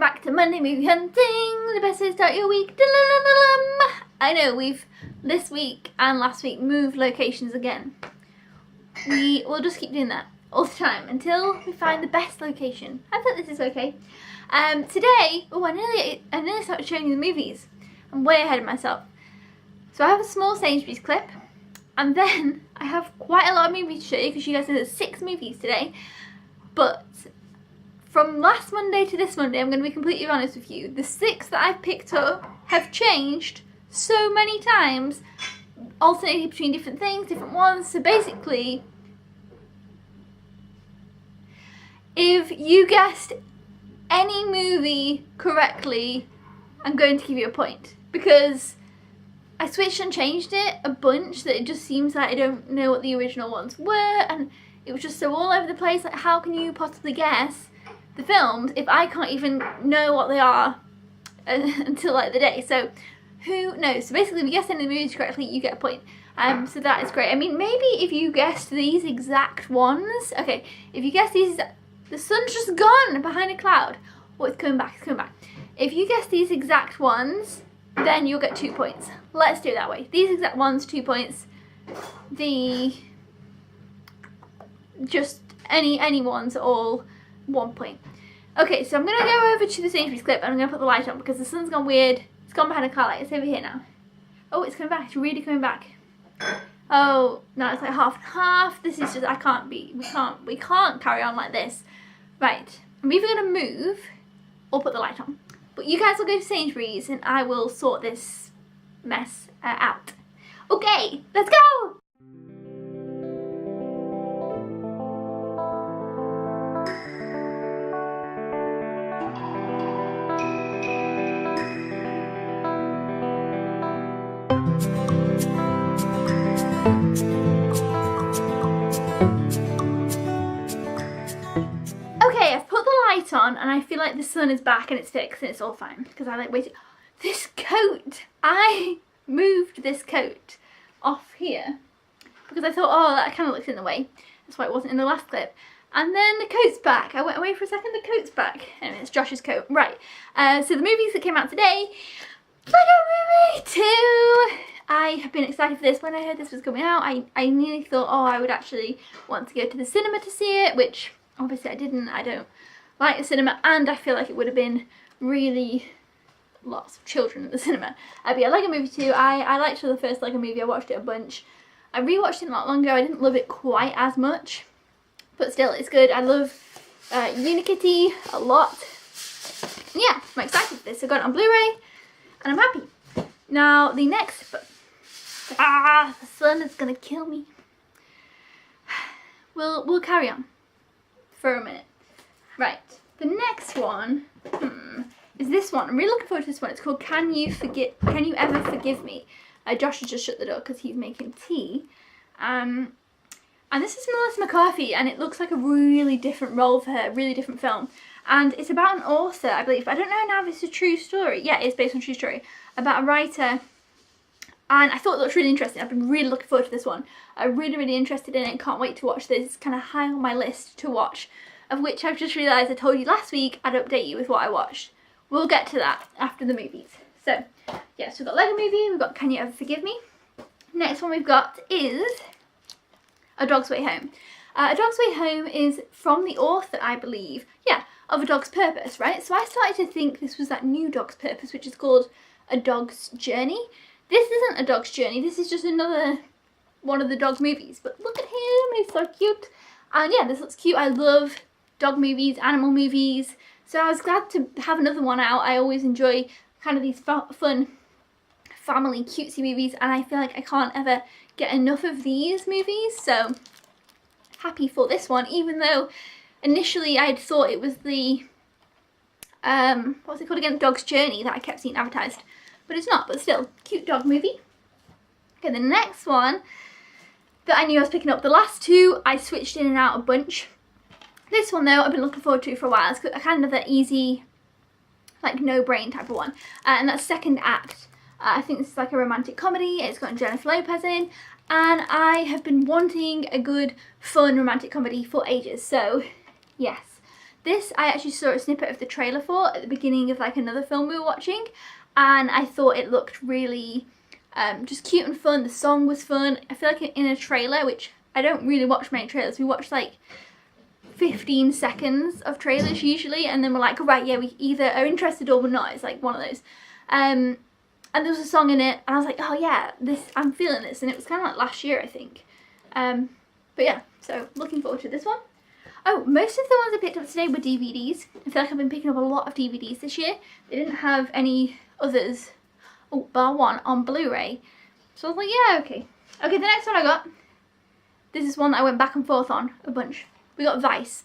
back to Monday Movie Hunting, the best way to start your week. I know we've this week and last week moved locations again. We will just keep doing that all the time until we find the best location. I thought this is okay. Today, I nearly started showing you the movies. I'm way ahead of myself. So I have a small Sainsbury's clip, and then I have quite a lot of movies to show you because you guys know there's 6 movies today. But from last Monday to this Monday, I'm going to be completely honest with you, the 6 that I've picked up have changed so many times, alternating between different things, different ones. So basically, if you guessed any movie correctly, I'm going to give you a point, because I switched and changed it a bunch that it just seems like I don't know what the original ones were, and it was just so all over the place. Like, how can you possibly guess the films if I can't even know what they are until like the day? So who knows? So basically, if you guess any of the movies correctly, you get a point. So that is great. I mean, maybe if you guessed these exact ones. Okay, if you guess these, the sun's just gone behind a cloud. Oh, it's coming back, it's coming back. If you guess these exact ones, then you'll get 2 points. Let's do it that way. These exact ones, 2 points. Just any ones, all 1 point. Okay, so I'm going to go over to the Sainsbury's clip and I'm going to put the light on because the sun's gone weird. It's gone behind a car light. It's over here now. Oh, it's coming back. It's really coming back. Oh, no, it's like half and half. This is just, we can't carry on like this. Right, I'm either going to move or put the light on. But you guys will go to Sainsbury's and I will sort this mess out. Okay, let's go! Okay, I've put the light on and I feel like the sun is back and it's fixed and it's all fine because I like waited. This coat, I moved this coat off here because I thought, oh, that kind of looks in the way. That's why it wasn't in the last clip. And then the coat's back. I went away for a second, the coat's back. Anyway, it's Josh's coat. Right, so the movies that came out today, Lego Movie 2. I have been excited for this. When I heard this was coming out, I nearly thought, oh, I would actually want to go to the cinema to see it, which obviously I didn't. I don't like the cinema, and I feel like it would have been really lots of children at the cinema. But yeah, Lego Movie 2, I liked the first Lego movie. I watched it a bunch. I rewatched it not long ago. I didn't love it quite as much, but still, it's good. I love Unikitty a lot. And yeah, I'm excited for this. I got it on Blu-ray, and I'm happy. Now, the next... the sun is gonna kill me. We'll carry on for a minute. Right, the next one is this one. I'm really looking forward to this one. It's called Can You Ever Forgive Me? Josh has just shut the door because he's making tea. And this is Melissa McCarthy, and it looks like a really different role for her, really different film. And it's about an author, I believe. I don't know now if it's a true story. Yeah, it's based on a true story. About a writer. And I thought it looked really interesting. I've been really looking forward to this one. I'm really interested in it. Can't wait to watch this. It's kind of high on my list to watch. Of which I've just realised I told you last week I'd update you with what I watched. We'll get to that after the movies. So, yes, we've got Lego Movie. We've got Can You Ever Forgive Me? Next one we've got is A Dog's Way Home. A Dog's Way Home is from the author, I believe. Yeah, of A Dog's Purpose, right? So I started to think this was that new Dog's Purpose, which is called A Dog's Journey. This isn't A Dog's Journey, this is just another one of the dog movies. But look at him, he's so cute. And yeah, this looks cute. I love dog movies, animal movies. So I was glad to have another one out. I always enjoy kind of these fun family cutesy movies, and I feel like I can't ever get enough of these movies. So happy for this one, even though initially I had thought it was the, what's it called again? Dog's Journey that I kept seeing advertised. But it's not, but still, cute dog movie. Okay, the next one that I knew I was picking up, the last 2 I switched in and out a bunch. This one though, I've been looking forward to for a while. It's kind of the easy, like no brain type of one. And that's Second Act. I think this is like a romantic comedy. It's got Jennifer Lopez in. And I have been wanting a good, fun romantic comedy for ages. So, yes. This I actually saw a snippet of the trailer for at the beginning of like another film we were watching, and I thought it looked really just cute and fun. The song was fun. I feel like in a trailer, which I don't really watch many trailers, we watch like 15 seconds of trailers usually, and then we're like, right, yeah, we either are interested or we're not. It's like one of those. And there was a song in it, and I was like, oh yeah, I'm feeling this, and it was kind of like last year, I think. But yeah, so looking forward to this one. Oh, most of the ones I picked up today were DVDs. I feel like I've been picking up a lot of DVDs this year. They didn't have any others, bar one, on Blu-ray. So I was like, yeah, okay. Okay, the next one I got, this is one that I went back and forth on a bunch. We got Vice.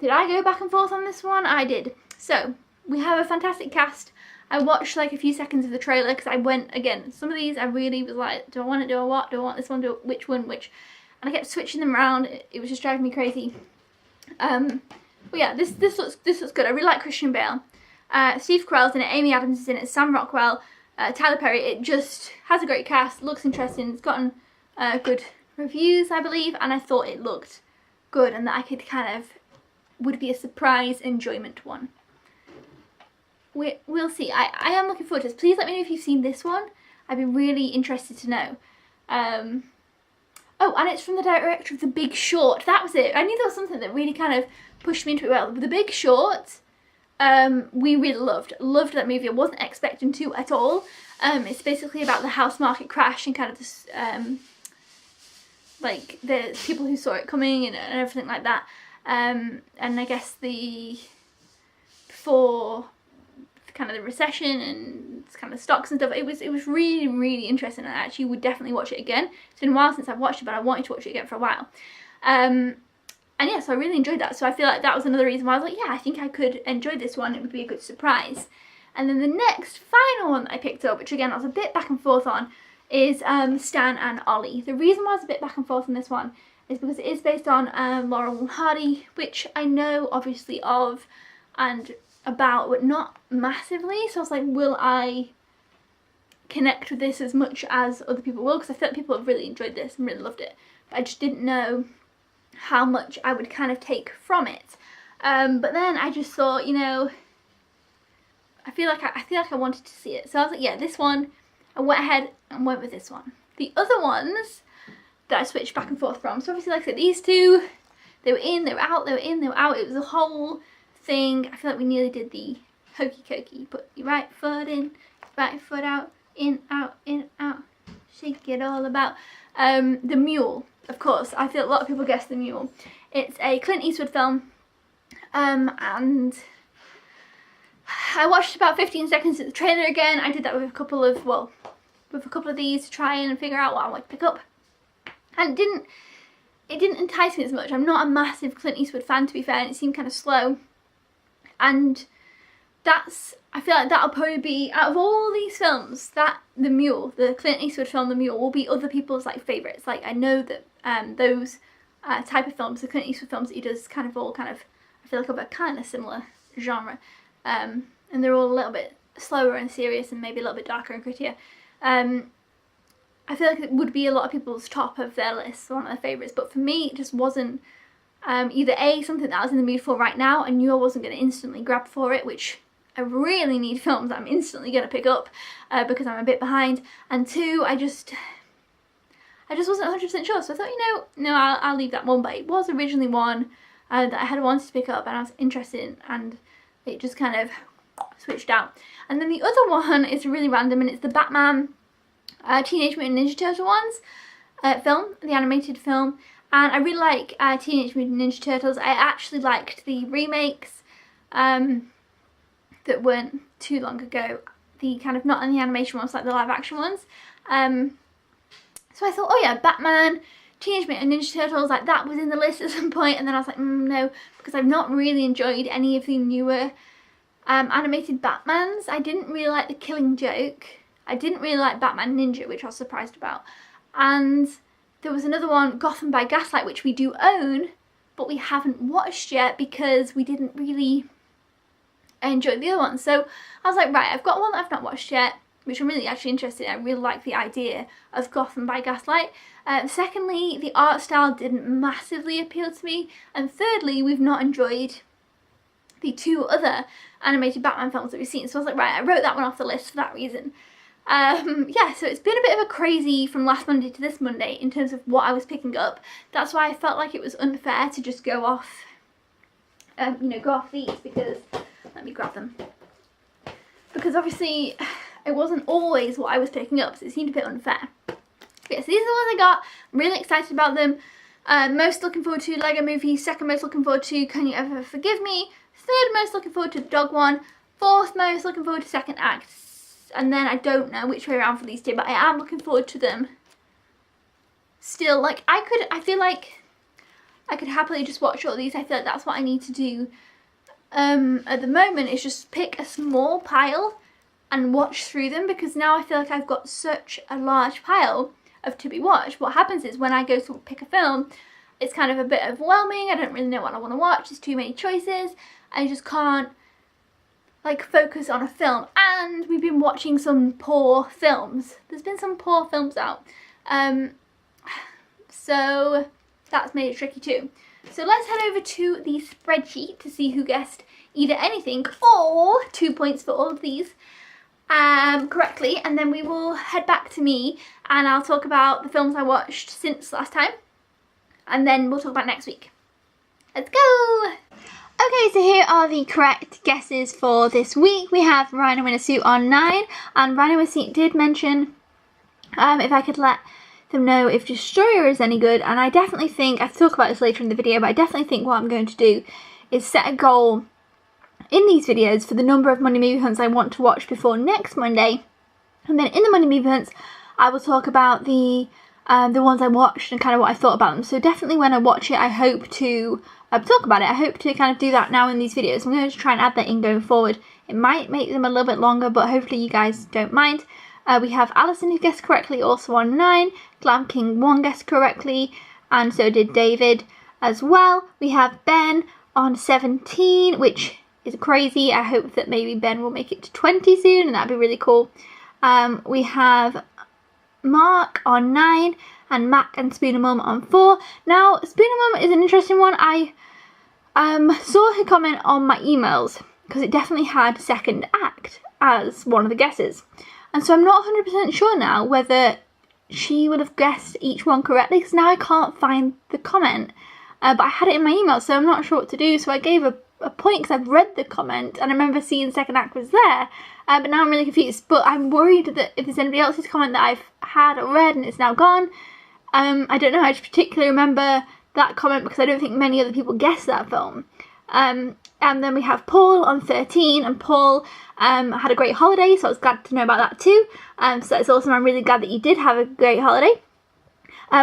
Did I go back and forth on this one? I did. So, we have a fantastic cast. I watched like a few seconds of the trailer because I went, again, some of these I really was like, do I want it, do I what, do I want this one, which one, which? And I kept switching them around. It was just driving me crazy. But yeah, this looks good. I really like Christian Bale. Steve Carell's in it, Amy Adams is in it, Sam Rockwell, Tyler Perry. It just has a great cast, looks interesting. It's gotten good reviews, I believe, and I thought it looked good and that I could kind of, would be a surprise enjoyment one. We'll see. I am looking forward to this. Please let me know if you've seen this one. I'd be really interested to know. Oh, and it's from the director of The Big Short. That was it. I knew there was something that really kind of pushed me into it well. The Big Short, we really loved. Loved that movie. I wasn't expecting to at all. It's basically about the house market crash and kind of this, like the people who saw it coming and everything like that. And I guess before kind of the recession and kind of stocks and stuff, it was really, really interesting, and I actually would definitely watch it again. It's been a while since I've watched it, but I wanted to watch it again for a while. And yeah, so I really enjoyed that. So I feel like that was another reason why I was like, yeah, I think I could enjoy this one. It would be a good surprise. And then the next final one that I picked up, which again I was a bit back and forth on, is Stan and Ollie. The reason why I was a bit back and forth on this one is because it is based on Laurel and Hardy, which I know obviously of and about, but not massively. So I was like, will I connect with this as much as other people will? Because I feel like people have really enjoyed this and really loved it, but I just didn't know how much I would kind of take from it. But then I just thought, you know, I feel like I wanted to see it. So I was like, yeah, this one. I went ahead and went with this one. The other ones that I switched back and forth from, so obviously like I said, these two, they were in, they were out, they were in, they were out. It was a whole thing. I feel like we nearly did the hokey cokey. Put your right foot in, right foot out, in, out, shake it all about. The Mule, of course. I feel a lot of people guessed The Mule. It's a Clint Eastwood film, and I watched about 15 seconds of the trailer again. I did that with a couple of these to try and figure out what I want to pick up, and it didn't entice me as much. I'm not a massive Clint Eastwood fan, to be fair, and it seemed kind of slow. And I feel like that'll probably be, out of all these films, that The Mule, the Clint Eastwood film The Mule, will be other people's like favourites. Like I know that those type of films, the Clint Eastwood films that he does, kind of all kind of, I feel like of a kind of similar genre. And they're all a little bit slower and serious and maybe a little bit darker and grittier. I feel like it would be a lot of people's top of their list, one of their favourites, but for me it just wasn't either A, something that I was in the mood for right now, I knew I wasn't going to instantly grab for it, which I really need films that I'm instantly going to pick up because I'm a bit behind, and two, I just wasn't 100% sure, so I thought, you know, no, I'll leave that one, but it was originally one that I had wanted to pick up and I was interested in, and it just kind of switched out. And then the other one is really random, and it's the Batman Teenage Mutant Ninja Turtle ones film, the animated film. And I really like Teenage Mutant Ninja Turtles. I actually liked the remakes that weren't too long ago. The kind of not in the animation ones, like the live action ones. So I thought, oh yeah, Batman, Teenage Mutant Ninja Turtles, like that was in the list at some point. And then I was like, no, because I've not really enjoyed any of the newer animated Batmans. I didn't really like The Killing Joke. I didn't really like Batman Ninja, which I was surprised about. And there was another one, Gotham by Gaslight, which we do own, but we haven't watched yet because we didn't really enjoy the other one. So I was like, right, I've got one that I've not watched yet, which I'm really actually interested in. I really like the idea of Gotham by Gaslight. Secondly, the art style didn't massively appeal to me. And thirdly, we've not enjoyed the 2 other animated Batman films that we've seen. So I was like, right, I wrote that one off the list for that reason. Yeah, so it's been a bit of a crazy from last Monday to this Monday in terms of what I was picking up. That's why I felt like it was unfair to just go off, you know, go off these, because, let me grab them. Because obviously it wasn't always what I was picking up, so it seemed a bit unfair. But yeah, so these are the ones I got. I'm really excited about them. Most looking forward to Lego Movie, second most looking forward to Can You Ever Forgive Me, third most looking forward to the dog one, fourth most looking forward to second act, and then I don't know which way around for these 2, but I am looking forward to them still. Like, I feel like I could happily just watch all these. I feel like that's what I need to do at the moment, is just pick a small pile and watch through them, because now I feel like I've got such a large pile of to be watched. What happens is when I go to pick a film, it's kind of a bit overwhelming. I don't really know what I want to watch. There's too many choices. I just can't like focus on a film, and we've been watching some poor films. There's been some poor films out, so that's made it tricky too. So let's head over to the spreadsheet to see who guessed either anything or 2 points for all of these correctly, and then we will head back to me and I'll talk about the films I watched since last time, and then we'll talk about next week. Let's go! Okay, so here are the correct guesses for this week. We have Rhino in a Suit on 9, and Rhino in a Suit did mention if I could let them know if Destroyer is any good, and I definitely think, I'll talk about this later in the video, but I definitely think what I'm going to do is set a goal in these videos for the number of Monday Movie Hunts I want to watch before next Monday, and then in the Monday Movie Hunts I will talk about the ones I watched and kind of what I thought about them. So definitely when I watch it, I hope to talk about it. I hope to kind of do that now in these videos. I'm going to try and add that in going forward. It might make them a little bit longer, but hopefully you guys don't mind. We have Alison who guessed correctly, also on 9. Glam King 1 guessed correctly, and so did David as well. We have Ben on 17, which is crazy. I hope that maybe Ben will make it to 20 soon, and that'd be really cool. We have Mark on 9, and Mac and Spooner Mum on 4. Now, Spooner Mum is an interesting one. I saw her comment on my emails, because it definitely had second act as one of the guesses. And so I'm not 100% sure now whether she would have guessed each one correctly, because now I can't find the comment. But I had it in my email, so I'm not sure what to do. So I gave a point because I've read the comment, and I remember seeing second act was there. But now I'm really confused. But I'm worried that if there's anybody else's comment that I've had or read and it's now gone, I don't know. I just particularly remember that comment because I don't think many other people guessed that film. And then we have Paul on 13, and Paul had a great holiday, so I was glad to know about that too. So that's awesome. I'm really glad that you did have a great holiday.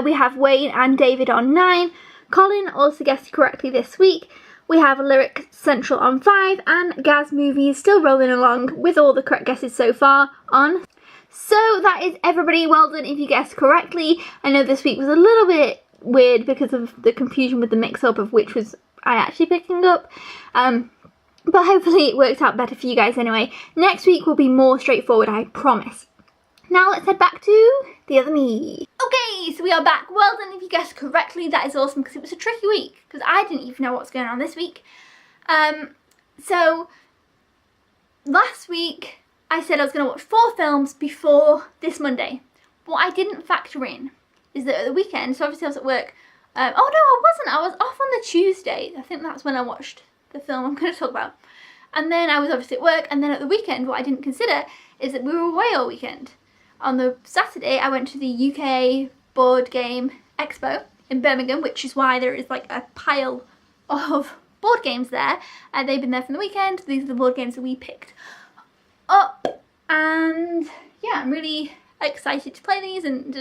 We have Wayne and David on 9. Colin also guessed correctly this week. We have Lyric Central on 5, and Gaz Movie is still rolling along with all the correct guesses so far on. So that is everybody. Well done if you guessed correctly. I know this week was a little bit weird because of the confusion with the mix-up of which was I actually picking up. But hopefully it worked out better for you guys anyway. Next week will be more straightforward, I promise. Now let's head back to the other me. Okay, so we are back. Well done if you guessed correctly. That is awesome because it was a tricky week because I didn't even know what's going on this week. So last week I said I was going to watch 4 films before this Monday. What I didn't factor in is that at the weekend, so obviously I was at work. Oh no, I wasn't. I was off on the Tuesday. I think that's when I watched the film I'm going to talk about. And then I was obviously at work, and then at the weekend what I didn't consider is that we were away all weekend. On the Saturday I went to the UK Board Game Expo in Birmingham, which is why there is like a pile of board games there. They've been there from the weekend. These are the board games that we picked up, and yeah, I'm really excited to play these, and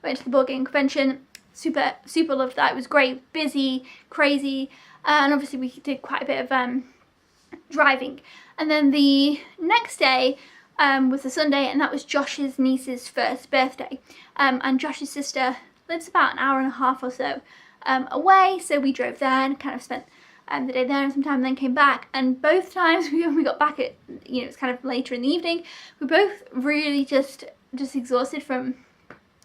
went to the board game convention. Super loved that. It was great, busy, crazy, and obviously we did quite a bit of driving. And then the next day was the Sunday, and that was Josh's niece's first birthday. And Josh's sister lives about an hour and a half or so away, so we drove there and kind of spent the day there and some time, and then came back. And both times when we got back at, you know, it's kind of later in the evening, we were both really just exhausted from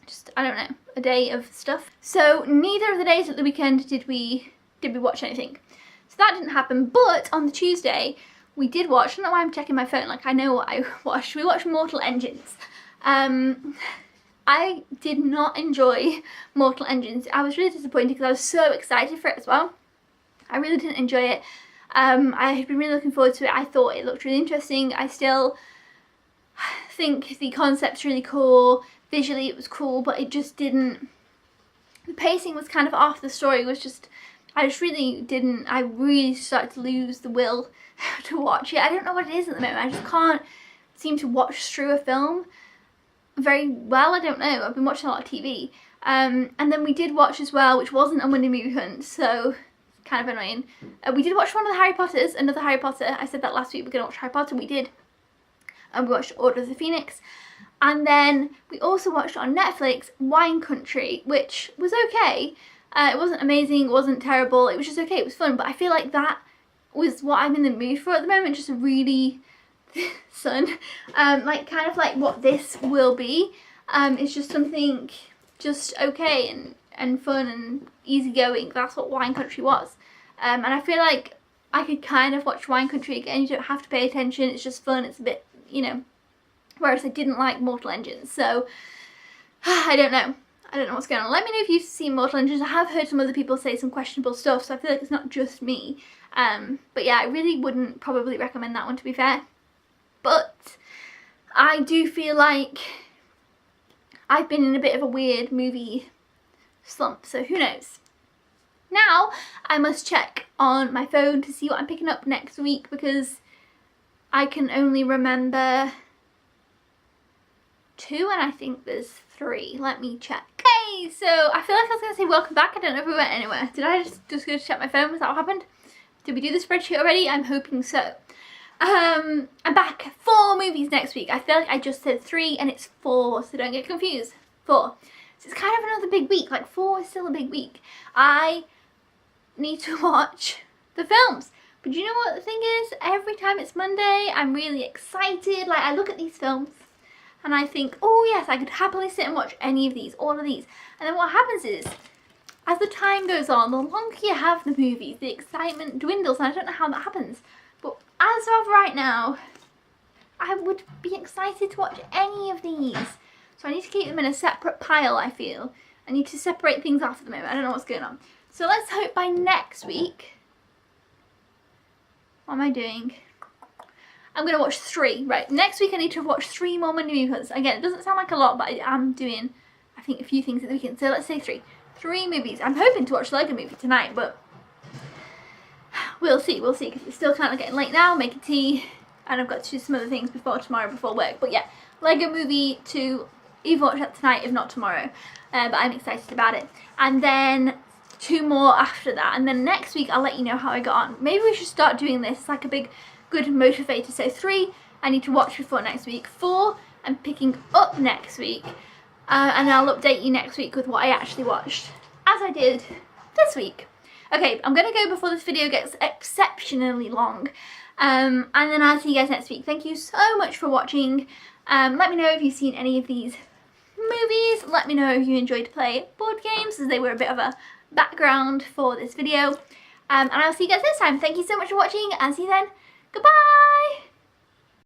just, I don't know, a day of stuff. So neither of the days at the weekend did we watch anything. So that didn't happen, but on the Tuesday, we did watch, I don't know why I'm checking my phone, like I know what I watched. We watched Mortal Engines. I did not enjoy Mortal Engines. I was really disappointed because I was so excited for it as well. I really didn't enjoy it. I had been really looking forward to it. I thought it looked really interesting. I still think the concept's really cool. Visually it was cool, but it just didn't, the pacing was kind of off. The story was just, I really started to lose the will to watch it. I don't know what it is at the moment. I just can't seem to watch through a film very well. I don't know. I've been watching a lot of TV. And then we did watch as well, which wasn't a Monday movie hunt, so kind of annoying. We did watch one of the Harry Potters, another Harry Potter. I said that last week, we're going to watch Harry Potter. We did. And we watched Order of the Phoenix. And then we also watched on Netflix Wine Country, which was okay. It wasn't amazing, it wasn't terrible, it was just okay, it was fun. But I feel like that was what I'm in the mood for at the moment, just a really like kind of like what this will be. It's just something just okay and fun and easygoing. That's what Wine Country was. And I feel like I could kind of watch Wine Country again. You don't have to pay attention, it's just fun, it's a bit, you know, whereas I didn't like Mortal Engines. So I don't know what's going on. Let me know if you've seen Mortal Engines. I have heard some other people say some questionable stuff, so I feel like it's not just me. But yeah, I really wouldn't probably recommend that one, to be fair. But I do feel like I've been in a bit of a weird movie slump, so who knows. Now I must check on my phone to see what I'm picking up next week, because I can only remember 2 and I think there's 3. Let me check. Okay, so I feel like I was going to say welcome back. I don't know if we went anywhere. Did I just go to check my phone? Was that what happened? Did we do the spreadsheet already? I'm hoping so. I'm back. 4 movies next week. I feel like I just said 3 and it's 4, so don't get confused. 4. So it's kind of another big week. Like 4 is still a big week. I need to watch the films. But you know what the thing is? Every time it's Monday, I'm really excited. Like I look at these films and I think, oh yes, I could happily sit and watch any of these, all of these. And then what happens is, as the time goes on, the longer you have the movies, the excitement dwindles, and I don't know how that happens. But as of right now, I would be excited to watch any of these. So I need to keep them in a separate pile, I feel. I need to separate things off at the moment. I don't know what's going on. So let's hope by next week... What am I doing? I'm going to watch 3. Right, next week I need to watch 3 more Monday movie hunts. Again, it doesn't sound like a lot, but I am doing, I think, a few things at the weekend. So let's say 3. 3 movies. I'm hoping to watch the Lego Movie tonight, but we'll see, because it's still kind of getting late now, making tea, and I've got to do some other things before work. But yeah, Lego Movie 2, either watch that tonight, if not tomorrow, but I'm excited about it. And then 2 more after that, and then next week I'll let you know how I got on. Maybe we should start doing this, it's like a big good motivator. So 3 I need to watch before next week. 4 I'm picking up next week, and I'll update you next week with what I actually watched, as I did this week. Okay, I'm gonna go before this video gets exceptionally long, and then I'll see you guys next week. Thank you so much for watching. Let me know if you've seen any of these movies. Let me know if you enjoyed to play board games, as they were a bit of a background for this video. And I'll see you guys next time. Thank you so much for watching, and see you then. Goodbye!